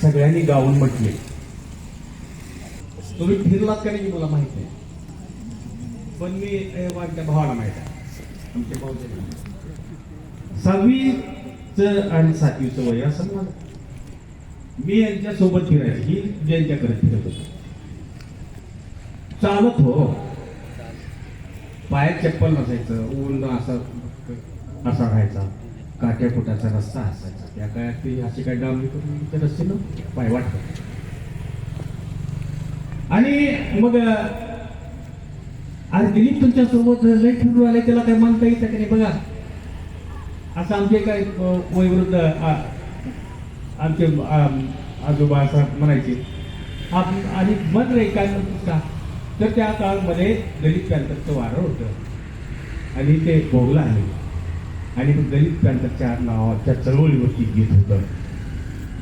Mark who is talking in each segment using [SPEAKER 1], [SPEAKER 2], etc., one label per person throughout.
[SPEAKER 1] सगळ्यांनी गाऊन म्हटले. तुम्ही फिरलात का नाही मला माहित नाही, पण मी माझ्या भावाला माहित आहे. आमच्या भाऊच्या 6वीचं आणि 7वीचं वय असं मला, मी यांच्या सोबत फिरायची, ही ज्यांच्याकडे फिरत होतो. चालत हो, पायात चप्पल नसायचं, ऊन असा राहायचा, काट्या फुटाचा रस्ता असायचा. त्या काळात ती अशी काय डांबरी करून रस्ते न पाय वाटत. आणि मग अरे दिलीप तुमच्या सोबत लय फिरून आले, त्याला काय म्हणता येतं की नाही बघा, असं आमचे काय वयोवृद्ध आमचे आजोबा असं म्हणायचे. आणि मन रे काय म्हणतो का, तर त्या काळामध्ये दलित पॅंथरचं वारं होतं आणि ते भोगला आले आणि मग दलित पॅंथरच्या नावाच्या चळवळीवरती गीत होतं.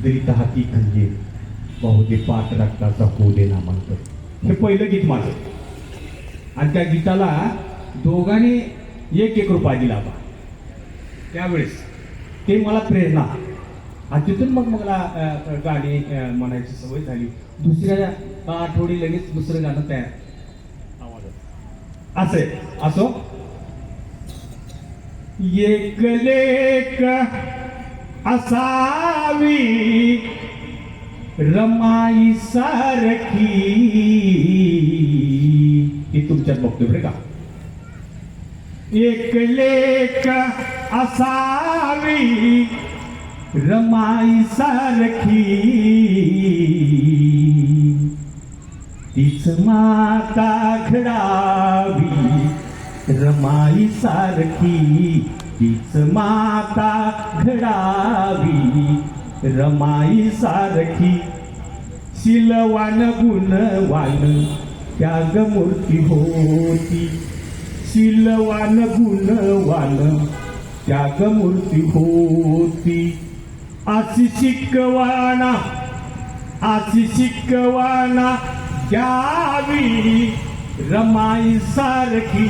[SPEAKER 1] दलित हाती खंजे बहुदे पाठ रक्ताचा होऊ दे नामांतर, हे पहिलं गीत माझं. आणि त्या गीताला दोघांनी 1-1 रुपया दिला बा त्यावेळेस. ते मला प्रेरणा, आणि तिथून मग मला गाणी म्हणायची सवय झाली. दुसऱ्या आठवडी लगेच दुसरं गाणं तयार असे असो. एक लेक असावी रमाई सारखी, ती तुमच्यात बघतोय बरं का. एक लेक असावी रमाई सारखी, तीच माता घडावी रमाई सारखी, तीच माता घडावी रमाई सारखी. शिलवान गुणवान त्याग मूर्ती होती, शिलवान गुणवान त्याग मूर्ती होती. अशी शिकवाना, अशी शिकवाना द्यावी रमाई सारखी,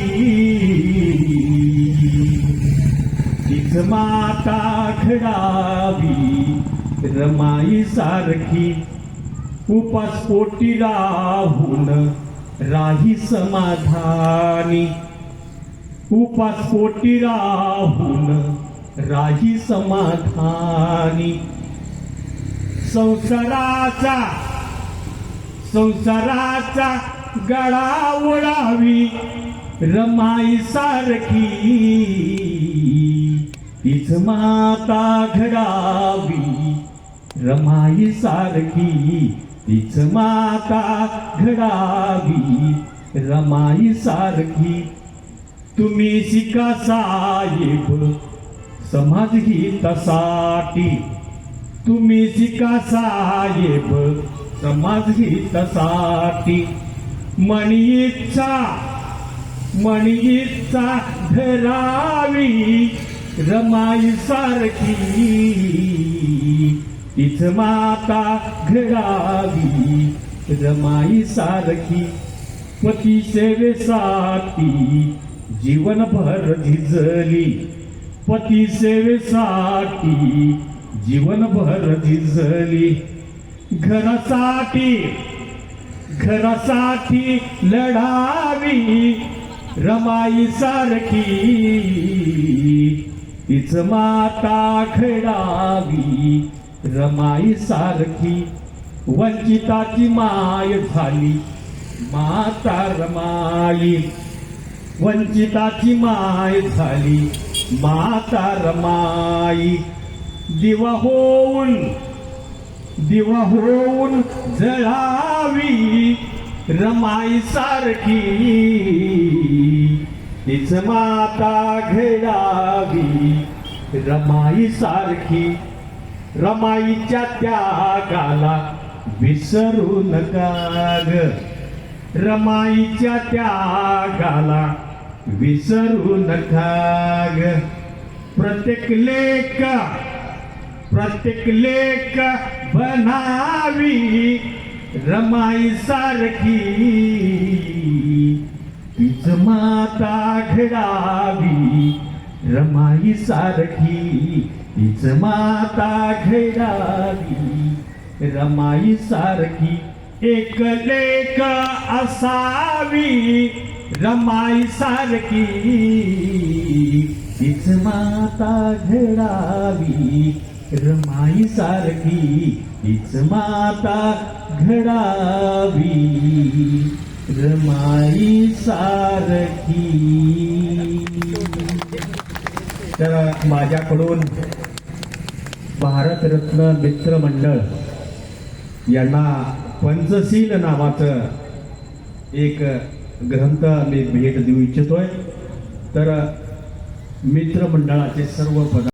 [SPEAKER 1] तीच माता घडावी रमाई सारखी. उपास पोटी राहून राही समाधानी, उपास पोटी राहून राही समाधानी. संसाराचा गळा ओढावी रमाई सारखी, तीच माता घडावी रमाई सारखी, तीच माता घडावी रमाई सारखी. तुम्ही शिका साहेब समाज हितासाठी, तुम्ही शिका साहेब समाज हितासाठी. मनी इच्छा धरावी रमाई सारखी, तीच माता घडावी रमाई सारखी. पती सेवेसाठी जीवनभर झिजली, पती सेवेसाठी जीवनभर झिजली. घरासाठी लढावी रमाई सारखी, तीच माता घडावी रमाई सारखी. वंचिताची माय झाली माता रमाई, वंचिताची माय झाली माता रमाई. दिवा होऊन जळावी रमाई सारखी, तीच माता घडावी रमाई सारखी. रमाईच्या त्यागाला विसरू नका ग, रमाईच्या त्यागाला विसरू नका ग. प्रत्येक लेक बनावी रमाई सारखी, तीच माता घडावी रमाई सारखी, तीच माता घडावी रमाई सारखी एक लेक असावी, रमाई सारखी तीच माता घडावी, रमाई सारखी तीच माता घडावी, रमाई सारखी. तर माझ्याकडून भारतरत्न मित्रमंडळ यांना पंचशील नावाचं एक ग्रंथ मी भेट देऊ इच्छितोय. तर मित्रमंडळाचे सर्व पदाधिकारी